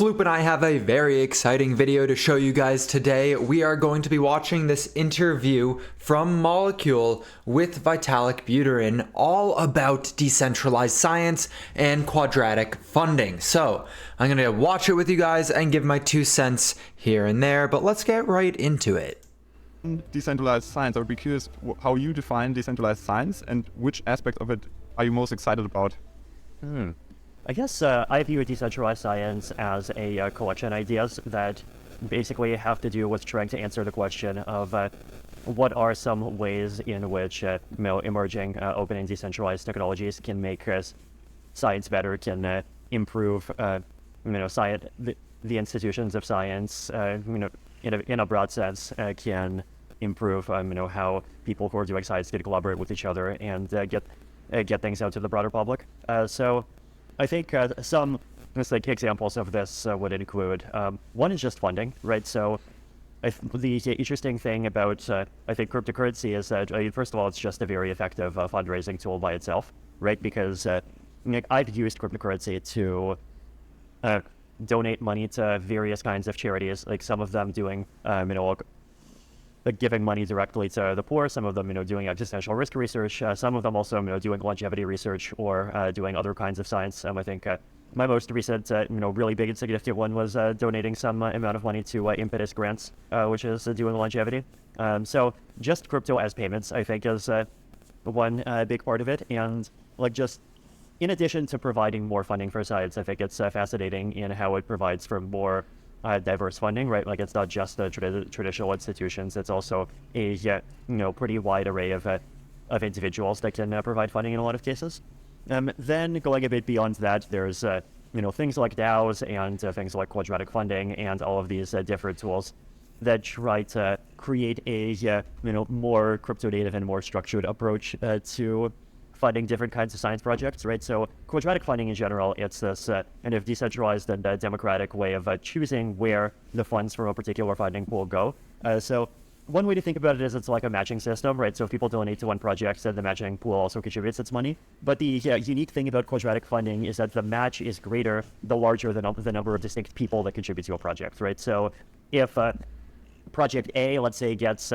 Floop and I have a very exciting video to show you guys today. We are going to be watching this interview from Molecule with Vitalik Buterin all about decentralized science and quadratic funding. So I'm going to watch it with you guys and give my 2 cents here and there, but let's get right into it. Decentralized science. I would be curious how you define decentralized science and which aspect of it are you most excited about? I guess I view decentralized science as a collection of ideas that basically have to do with trying to answer the question of what are some ways in which emerging open and decentralized technologies can make science better, can improve science, the institutions of science, in a broad sense, can improve how people who are doing science can collaborate with each other and get things out to the broader public. So I think some examples of this would include, one is just funding, right? So the interesting thing about, I think, cryptocurrency is that, first of all, it's just a very effective fundraising tool by itself, right? Because I've used cryptocurrency to donate money to various kinds of charities, like some of them doing, like giving money directly to the poor, some of them, doing existential risk research, some of them also, doing longevity research or doing other kinds of science. I think my most recent, really big and significant one was donating some amount of money to Impetus Grants, which is doing longevity. So just crypto as payments, I think, is one big part of it. And just in addition to providing more funding for science, I think it's fascinating in how it provides for more diverse funding, right? Like it's not just the traditional institutions; it's also a pretty wide array of individuals that can provide funding in a lot of cases. Then going a bit beyond that, there's things like DAOs and things like Quadratic Funding and all of these different tools that try to create a more crypto native and more structured approach to funding different kinds of science projects, right? So quadratic funding in general, it's this kind of decentralized and democratic way of choosing where the funds from a particular funding pool go. So one way to think about it is it's like a matching system, right? So if people donate to one project, then the matching pool also contributes its money. But the unique thing about quadratic funding is that the match is greater the larger the number of distinct people that contribute to a project, right? So if project A, let's say, gets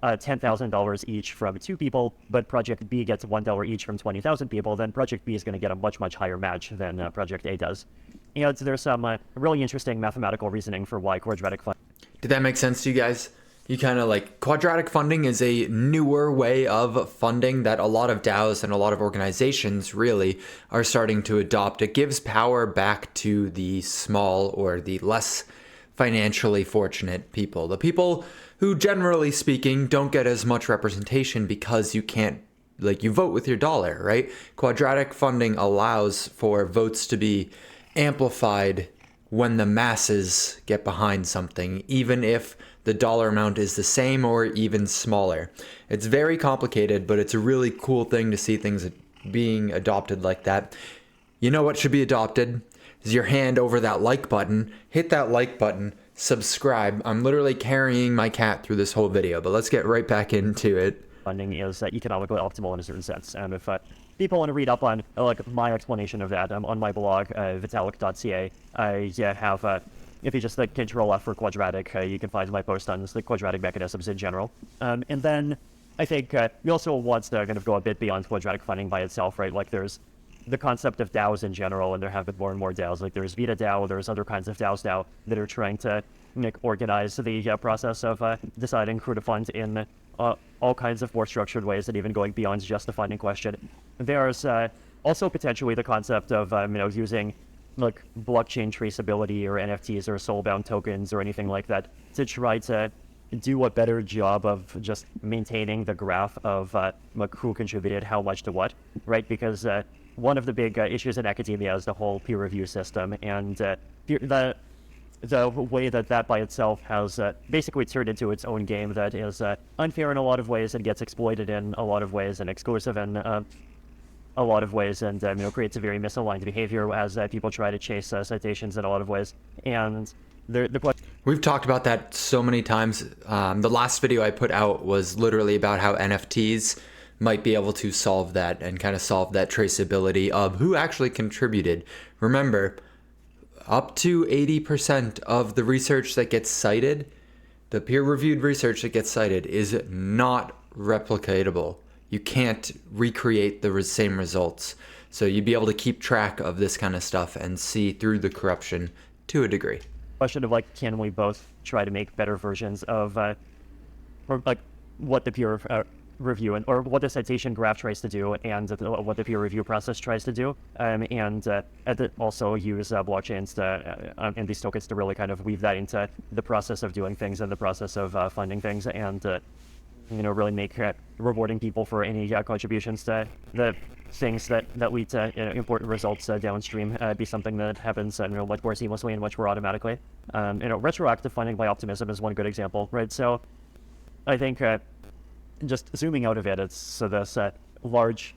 $10,000 each from 2 people, but project B gets $1 each from 20,000 people, then project B is going to get a much, much higher match than project A does. And there's some really interesting mathematical reasoning for why quadratic funding. Did that make sense to you guys? You kind of quadratic funding is a newer way of funding that a lot of DAOs and a lot of organizations really are starting to adopt. It gives power back to the small or the less financially fortunate people. The people who, generally speaking, don't get as much representation because you can't, you vote with your dollar, right? Quadratic funding allows for votes to be amplified when the masses get behind something, even if the dollar amount is the same or even smaller. It's very complicated, but it's a really cool thing to see things being adopted like that. You know what should be adopted? Is your hand over that like button. Hit that like button. Subscribe. I'm literally carrying my cat through this whole video, but let's get right back into it. Funding is economically optimal in a certain sense. And if people want to read up on my explanation of that, I'm on my blog, vitalik.ca. I have, if you just Control F for quadratic, you can find my post on the quadratic mechanisms in general. And then I think we also want to kind of go a bit beyond quadratic funding by itself, right? There's the concept of DAOs in general, and there have been more and more DAOs. There's Vita DAO, there's other kinds of DAOs now that are trying to organize the process of deciding who to fund in all kinds of more structured ways, and even going beyond just the funding question. There's also potentially the concept of using blockchain traceability or NFTs or soulbound tokens or anything like that to try to do a better job of just maintaining the graph of who contributed how much to what, right? Because one of the big issues in academia is the whole peer review system, and the way that by itself has basically turned into its own game that is unfair in a lot of ways and gets exploited in a lot of ways and exclusive in a lot of ways, and creates a very misaligned behavior as people try to chase citations in a lot of ways. And we've talked about that so many times. The last video I put out was literally about how NFTs might be able to solve that and kind of solve that traceability of who actually contributed. Remember, up to 80% of the research that gets cited, the peer-reviewed research that gets cited, is not replicatable. You can't recreate the same results. So you'd be able to keep track of this kind of stuff and see through the corruption to a degree. Question of like, can we both try to make better versions of or like what the peer review or what the citation graph tries to do and what the peer review process tries to do, and also use blockchains and these tokens to really kind of weave that into the process of doing things and the process of funding things, and really make rewarding people for any contributions to the things that lead to important results downstream be something that happens much more seamlessly and much more automatically. Retroactive funding by optimism is one good example, right? So I think just zooming out of it, it's so this large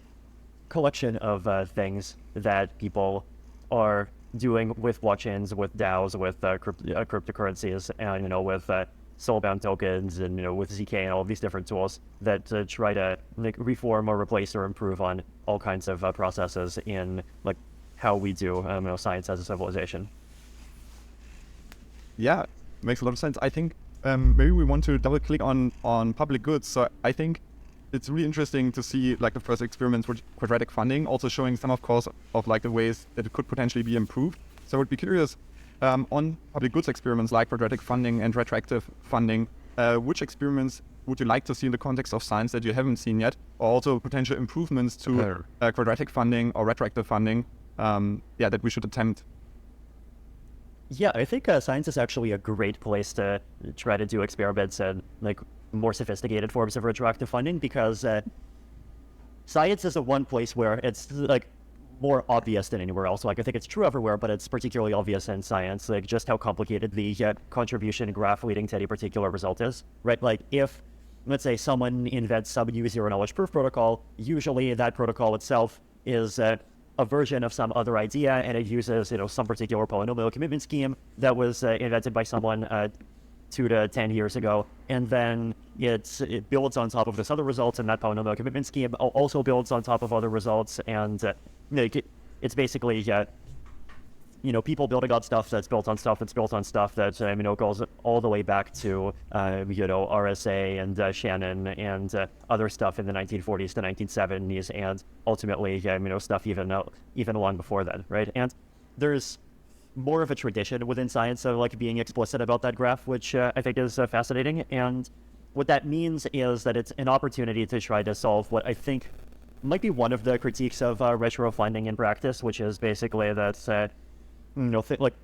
collection of things that people are doing with blockchains, with DAOs, with cryptocurrencies, and with soulbound tokens, and with ZK and all of these different tools that try to reform or replace or improve on all kinds of processes in like how we do science as a civilization. Yeah, makes a lot of sense. I think maybe we want to double click on public goods. So I think it's really interesting to see like the first experiments with quadratic funding, also showing some of course of like the ways that it could potentially be improved. So I would be curious on public goods experiments like quadratic funding and retroactive funding, which experiments would you like to see in the context of science that you haven't seen yet, or also potential improvements to quadratic funding or retroactive funding that we should attempt? Yeah, I think science is actually a great place to try to do experiments and like more sophisticated forms of retroactive funding, because science is the one place where it's like more obvious than anywhere else. Like I think it's true everywhere, but it's particularly obvious in science, like just how complicated the contribution graph leading to any particular result is, right? Like if, let's say, someone invents some new zero-knowledge proof protocol, usually that protocol itself is a version of some other idea, and it uses some particular polynomial commitment scheme that was invented by someone 2 to 10 years ago, and then it builds on top of this other results, and that polynomial commitment scheme also builds on top of other results, and it's basically people building on stuff that's built on stuff that's built on stuff that goes all the way back to RSA and Shannon and other stuff in the 1940s to 1970s, and ultimately stuff even long before then, right? And there's more of a tradition within science of like being explicit about that graph, which I think is fascinating. And what that means is that it's an opportunity to try to solve what I think might be one of the critiques of retro funding in practice, which is basically that like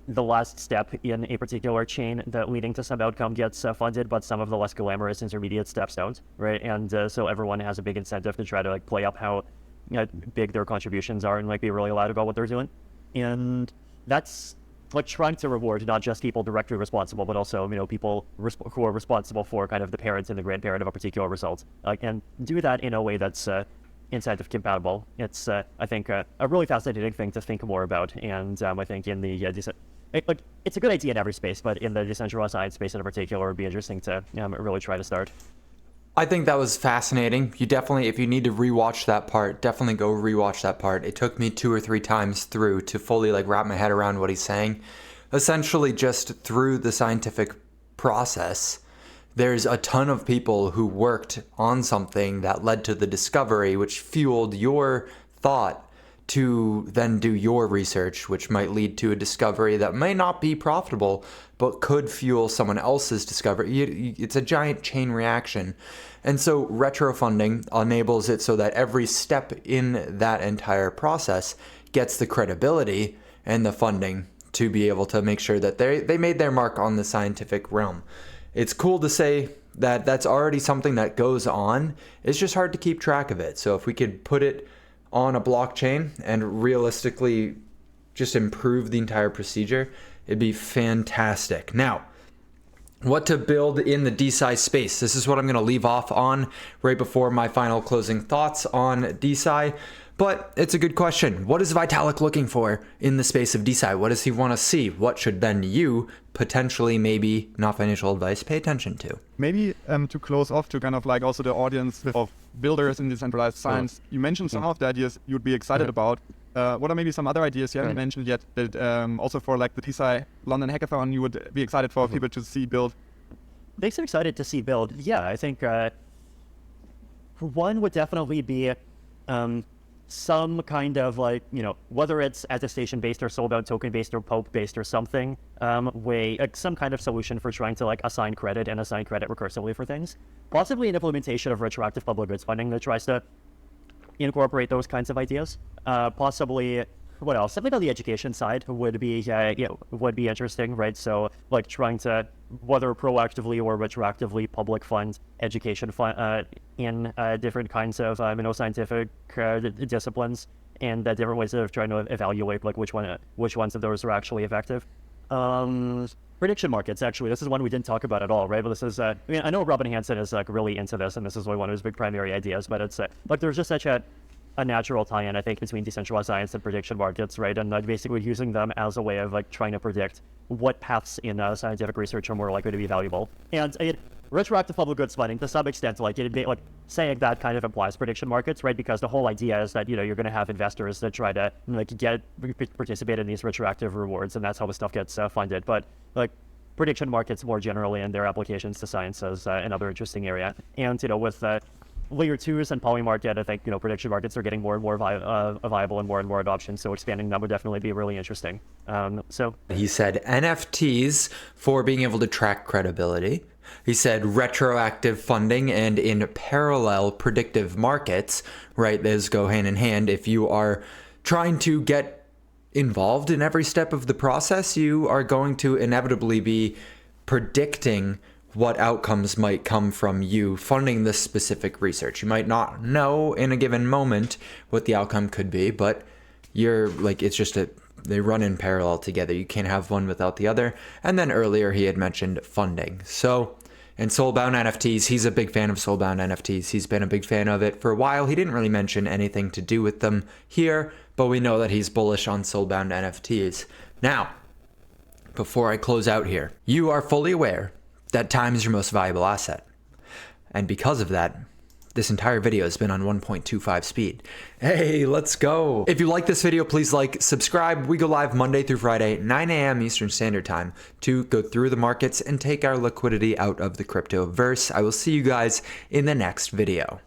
the last step in a particular chain that leading to some outcome gets funded, but some of the less glamorous intermediate steps don't, right? And so everyone has a big incentive to try to like play up how big their contributions are and like be really loud about what they're doing. And that's like trying to reward not just people directly responsible, but also people who are responsible for kind of the parent and the grandparent of a particular result, and do that in a way that's incentive compatible. It's I think a really fascinating thing to think more about, and I think in the it's a good idea in every space, but in the decentralized science space in particular, it would be interesting to really try to start. I think that was fascinating. You definitely, if you need to rewatch that part, definitely go rewatch that part. It took me 2 or 3 times through to fully like wrap my head around what he's saying. Essentially, just through the scientific process, there's a ton of people who worked on something that led to the discovery, which fueled your thought to then do your research, which might lead to a discovery that may not be profitable, but could fuel someone else's discovery. It's a giant chain reaction. And so retro funding enables it so that every step in that entire process gets the credibility and the funding to be able to make sure that they made their mark on the scientific realm. It's cool to say that that's already something that goes on. It's just hard to keep track of it. So if we could put it on a blockchain and realistically just improve the entire procedure, it'd be fantastic. Now, what to build in the DeSci space. This is what I'm going to leave off on right before my final closing thoughts on DeSci. But it's a good question. What is Vitalik looking for in the space of DeSci? What does he want to see? What should then you, potentially maybe not financial advice, pay attention to? Maybe to close off to kind of like also the audience of builders in decentralized science, you mentioned some of the ideas you'd be excited about. what are maybe some other ideas you haven't mentioned yet that also for like the DeSci London Hackathon you would be excited for people to see build? Makes me excited to see build. Yeah, I think one would definitely be some kind of like, whether it's attestation-based or soulbound token-based or poke-based or something, some kind of solution for trying to like assign credit and assign credit recursively for things. Possibly an implementation of retroactive public goods funding that tries to incorporate those kinds of ideas. Possibly, what else? Something on the education side would be interesting, right? So like trying to, whether proactively or retroactively, public fund education in different kinds of scientific disciplines, and different ways of trying to evaluate like which ones of those are actually effective. Prediction markets, actually, this is one we didn't talk about at all, right? But this is, I know Robin Hanson is like really into this, and this is one of his big primary ideas. But it's like there's just such a natural tie-in, I think, between decentralized science and prediction markets, right? And basically using them as a way of like trying to predict what paths in scientific research are more likely to be valuable. And retroactive public goods funding, to some extent, like saying that kind of implies prediction markets, right? Because the whole idea is that you're going to have investors that try to participate in these retroactive rewards, and that's how the stuff gets funded. But like prediction markets more generally and their applications to science is another interesting area. And with layer 2s and polymarket, I think prediction markets are getting more and more viable and more adoption. So expanding them would definitely be really interesting. So he said NFTs for being able to track credibility. He said retroactive funding, and in parallel predictive markets, right? Those go hand in hand. If you are trying to get involved in every step of the process, you are going to inevitably be predicting what outcomes might come from you funding this specific research. You might not know in a given moment what the outcome could be, but you're like, it's just they run in parallel together. You can't have one without the other. And then earlier he had mentioned funding. So, and soulbound NFTs, he's a big fan of soulbound NFTs. He's been a big fan of it for a while. He didn't really mention anything to do with them here, but we know that he's bullish on soulbound NFTs. Now, before I close out here, you are fully aware that time is your most valuable asset. And because of that, this entire video has been on 1.25 speed. Hey, let's go. If you like this video, please like, subscribe. We go live Monday through Friday, 9 a.m. Eastern Standard Time to go through the markets and take our liquidity out of the crypto verse. I will see you guys in the next video.